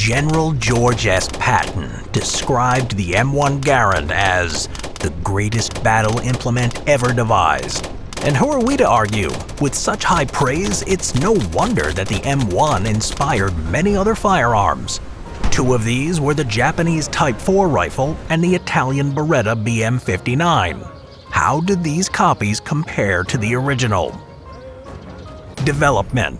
General George S. Patton described the M1 Garand as the greatest battle implement ever devised. And who are we to argue? With such high praise, it's no wonder that the M1 inspired many other firearms. Two of these were the Japanese Type 4 rifle and the Italian Beretta BM59. How did these copies compare to the original? Development.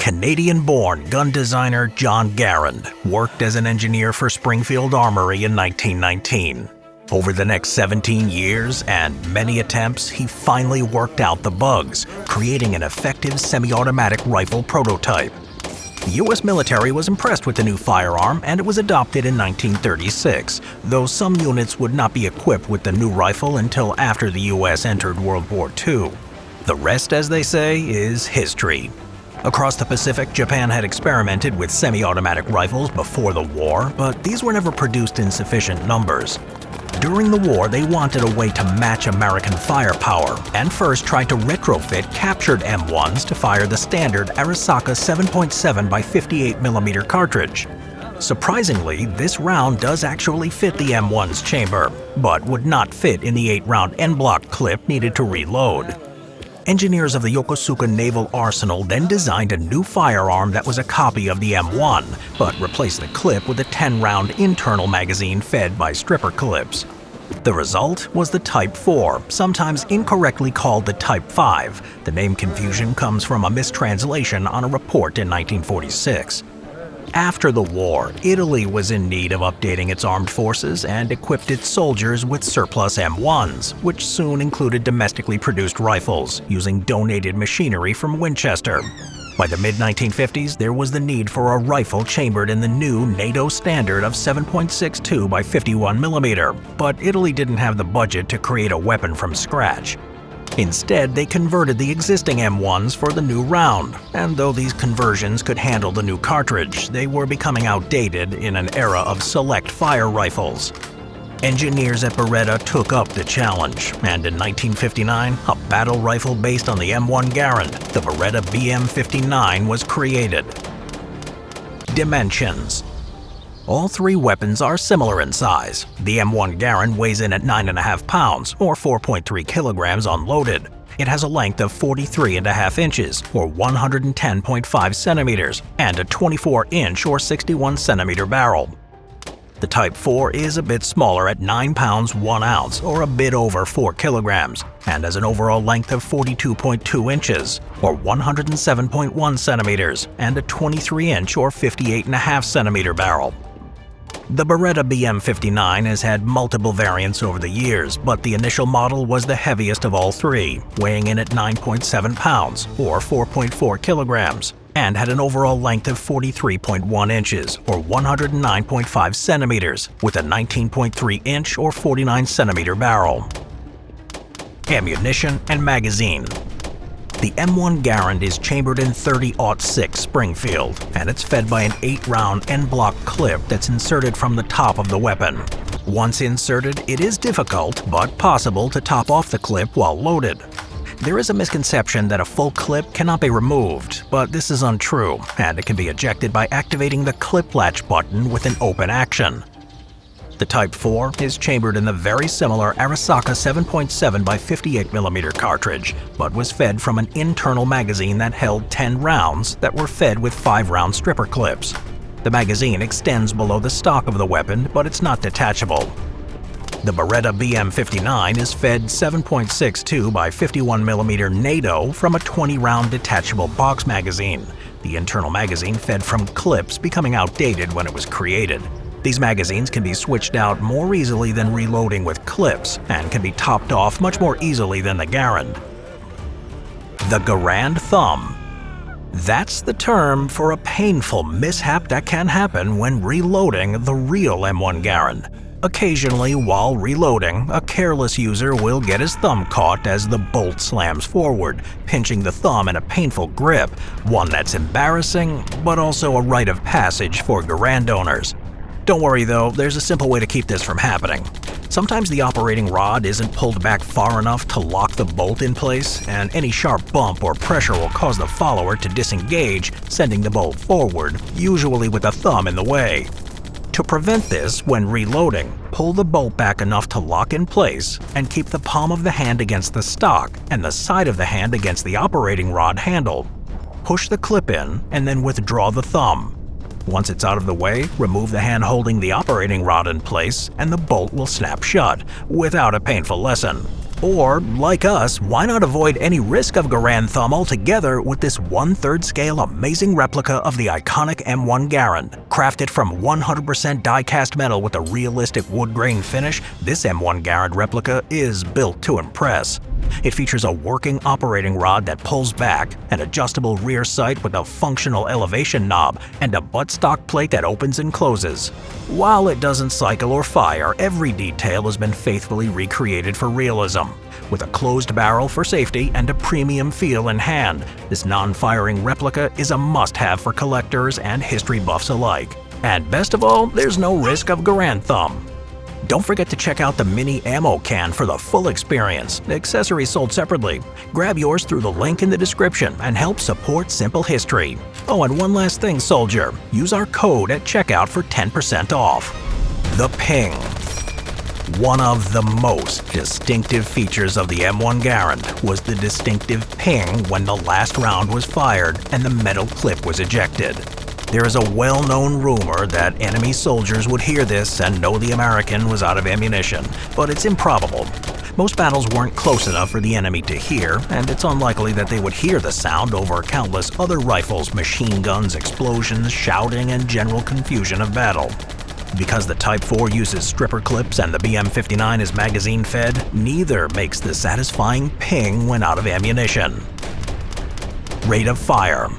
Canadian-born gun designer John Garand worked as an engineer for Springfield Armory in 1919. Over the next 17 years and many attempts, he finally worked out the bugs, creating an effective semi-automatic rifle prototype. The U.S. military was impressed with the new firearm and it was adopted in 1936, though some units would not be equipped with the new rifle until after the U.S. entered World War II. The rest, as they say, is history. Across the Pacific, Japan had experimented with semi-automatic rifles before the war, but these were never produced in sufficient numbers. During the war, they wanted a way to match American firepower, and first tried to retrofit captured M1s to fire the standard Arisaka 7.7 by 58mm cartridge. Surprisingly, this round does actually fit the M1's chamber, but would not fit in the 8-round N-block clip needed to reload. Engineers of the Yokosuka Naval Arsenal then designed a new firearm that was a copy of the M1, but replaced the clip with a 10-round internal magazine fed by stripper clips. The result was the Type 4, sometimes incorrectly called the Type 5. The name confusion comes from a mistranslation on a report in 1946. After the war, Italy was in need of updating its armed forces and equipped its soldiers with surplus M1s, which soon included domestically produced rifles, using donated machinery from Winchester. By the mid-1950s, there was the need for a rifle chambered in the new NATO standard of 7.62 by 51mm, but Italy didn't have the budget to create a weapon from scratch. Instead, they converted the existing M1s for the new round, and though these conversions could handle the new cartridge, they were becoming outdated in an era of select fire rifles. Engineers at Beretta took up the challenge, and in 1959, a battle rifle based on the M1 Garand, the Beretta BM59, was created. Dimensions. All three weapons are similar in size. The M1 Garand weighs in at 9.5 pounds, or 4.3 kilograms unloaded. It has a length of 43.5 inches, or 110.5 centimeters, and a 24-inch or 61-centimeter barrel. The Type 4 is a bit smaller at 9 pounds 1 ounce, or a bit over 4 kilograms, and has an overall length of 42.2 inches, or 107.1 centimeters, and a 23-inch or 58.5 centimeter barrel. The Beretta BM59 has had multiple variants over the years, but the initial model was the heaviest of all three, weighing in at 9.7 pounds, or 4.4 kilograms, and had an overall length of 43.1 inches, or 109.5 centimeters, with a 19.3-inch or 49-centimeter barrel. Ammunition and magazine. The M1 Garand is chambered in .30-06 Springfield, and it's fed by an 8-round N-block clip that's inserted from the top of the weapon. Once inserted, it is difficult, but possible to top off the clip while loaded. There is a misconception that a full clip cannot be removed, but this is untrue, and it can be ejected by activating the clip latch button with an open action. The Type 4 is chambered in the very similar Arisaka 7.7 by 58mm cartridge, but was fed from an internal magazine that held 10 rounds that were fed with 5-round stripper clips. The magazine extends below the stock of the weapon, but it's not detachable. The Beretta BM59 is fed 7.62 by 51mm NATO from a 20-round detachable box magazine. The internal magazine fed from clips, becoming outdated when it was created. These magazines can be switched out more easily than reloading with clips, and can be topped off much more easily than the Garand. The Garand thumb. That's the term for a painful mishap that can happen when reloading the real M1 Garand. Occasionally, while reloading, a careless user will get his thumb caught as the bolt slams forward, pinching the thumb in a painful grip, one that's embarrassing, but also a rite of passage for Garand owners. Don't worry though, there's a simple way to keep this from happening. Sometimes the operating rod isn't pulled back far enough to lock the bolt in place, and any sharp bump or pressure will cause the follower to disengage, sending the bolt forward, usually with a thumb in the way. To prevent this, when reloading, pull the bolt back enough to lock in place and keep the palm of the hand against the stock and the side of the hand against the operating rod handle. Push the clip in and then withdraw the thumb. Once it's out of the way, remove the hand holding the operating rod in place and the bolt will snap shut, without a painful lesson. Or, like us, why not avoid any risk of Garand thumb altogether with this 1/3 scale amazing replica of the iconic M1 Garand. Crafted from 100% die-cast metal with a realistic wood grain finish, this M1 Garand replica is built to impress. It features a working operating rod that pulls back, an adjustable rear sight with a functional elevation knob, and a buttstock plate that opens and closes. While it doesn't cycle or fire, every detail has been faithfully recreated for realism. With a closed barrel for safety and a premium feel in hand, this non-firing replica is a must-have for collectors and history buffs alike. And best of all, there's no risk of Garand thumb. Don't forget to check out the mini ammo can for the full experience. Accessories sold separately. Grab yours through the link in the description and help support Simple History. Oh, and one last thing, soldier. Use our code at checkout for 10% off. The Ping. One of the most distinctive features of the M1 Garand was the distinctive ping when the last round was fired and the metal clip was ejected. There is a well-known rumor that enemy soldiers would hear this and know the American was out of ammunition, but it's improbable. Most battles weren't close enough for the enemy to hear, and it's unlikely that they would hear the sound over countless other rifles, machine guns, explosions, shouting, and general confusion of battle. Because the Type 4 uses stripper clips and the BM59 is magazine-fed, neither makes the satisfying ping when out of ammunition. Rate of fire.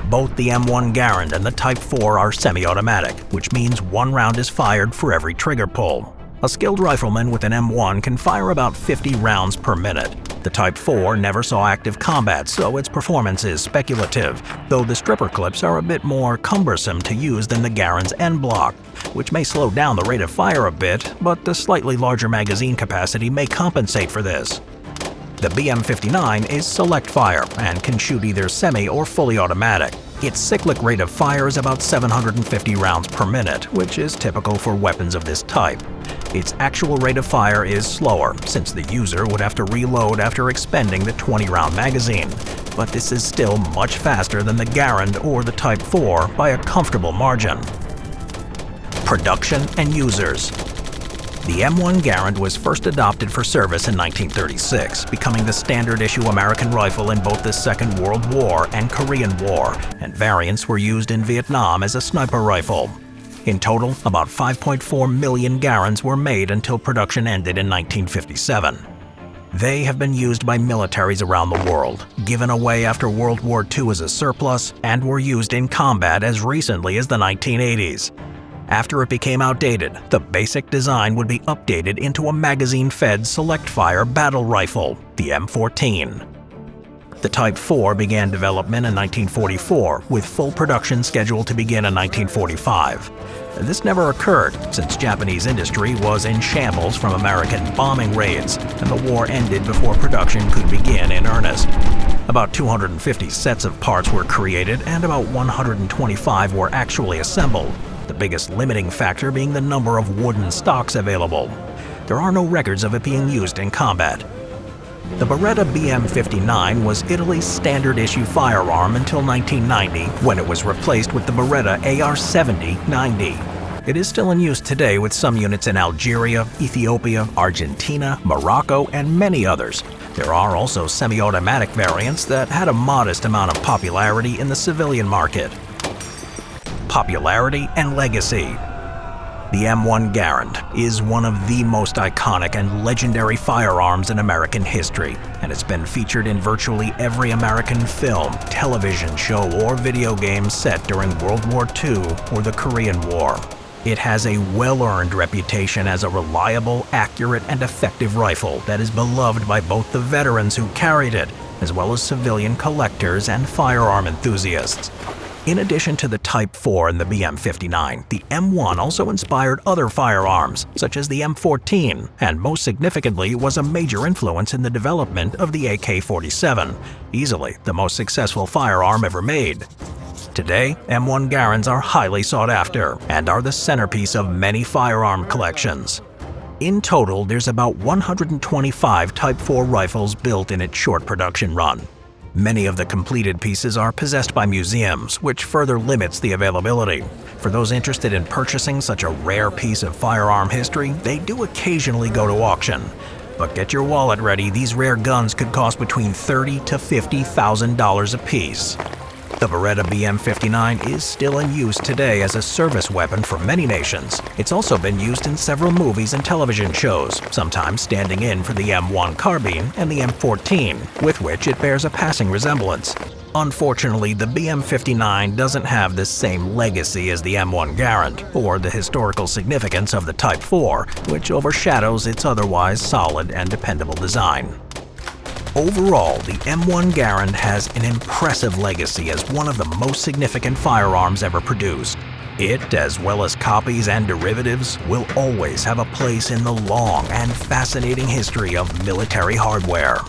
Both the M1 Garand and the Type 4 are semi-automatic, which means one round is fired for every trigger pull. A skilled rifleman with an M1 can fire about 50 rounds per minute. The Type 4 never saw active combat, so its performance is speculative, though the stripper clips are a bit more cumbersome to use than the Garand's end block, which may slow down the rate of fire a bit, but the slightly larger magazine capacity may compensate for this. The BM59 is select fire and can shoot either semi or fully automatic. Its cyclic rate of fire is about 750 rounds per minute, which is typical for weapons of this type. Its actual rate of fire is slower, since the user would have to reload after expending the 20-round magazine, but this is still much faster than the Garand or the Type 4 by a comfortable margin. Production and users. The M1 Garand was first adopted for service in 1936, becoming the standard-issue American rifle in both the Second World War and Korean War, and variants were used in Vietnam as a sniper rifle. In total, about 5.4 million Garands were made until production ended in 1957. They have been used by militaries around the world, given away after World War II as a surplus, and were used in combat as recently as the 1980s. After it became outdated, the basic design would be updated into a magazine-fed select-fire battle rifle, the M14. The Type 4 began development in 1944, with full production scheduled to begin in 1945. This never occurred, since Japanese industry was in shambles from American bombing raids, and the war ended before production could begin in earnest. About 250 sets of parts were created, and about 125 were actually assembled, the biggest limiting factor being the number of wooden stocks available. There are no records of it being used in combat. The Beretta BM59 was Italy's standard-issue firearm until 1990, when it was replaced with the Beretta AR-70-90. It is still in use today with some units in Algeria, Ethiopia, Argentina, Morocco, and many others. There are also semi-automatic variants that had a modest amount of popularity in the civilian market. Popularity and legacy. The M1 Garand is one of the most iconic and legendary firearms in American history, and it's been featured in virtually every American film, television show, or video game set during World War II or the Korean War. It has a well-earned reputation as a reliable, accurate, and effective rifle that is beloved by both the veterans who carried it, as well as civilian collectors and firearm enthusiasts. In addition to the Type 4 and the BM59, the M1 also inspired other firearms, such as the M14, and most significantly was a major influence in the development of the AK-47, easily the most successful firearm ever made. Today, M1 Garands are highly sought after and are the centerpiece of many firearm collections. In total, there's about 125 Type 4 rifles built in its short production run. Many of the completed pieces are possessed by museums, which further limits the availability. For those interested in purchasing such a rare piece of firearm history, they do occasionally go to auction. But get your wallet ready, these rare guns could cost between $30,000 to $50,000 apiece. The Beretta BM59 is still in use today as a service weapon for many nations. It's also been used in several movies and television shows, sometimes standing in for the M1 carbine and the M14, with which it bears a passing resemblance. Unfortunately, the BM59 doesn't have the same legacy as the M1 Garand, or the historical significance of the Type 4, which overshadows its otherwise solid and dependable design. Overall, the M1 Garand has an impressive legacy as one of the most significant firearms ever produced. It, as well as copies and derivatives, will always have a place in the long and fascinating history of military hardware.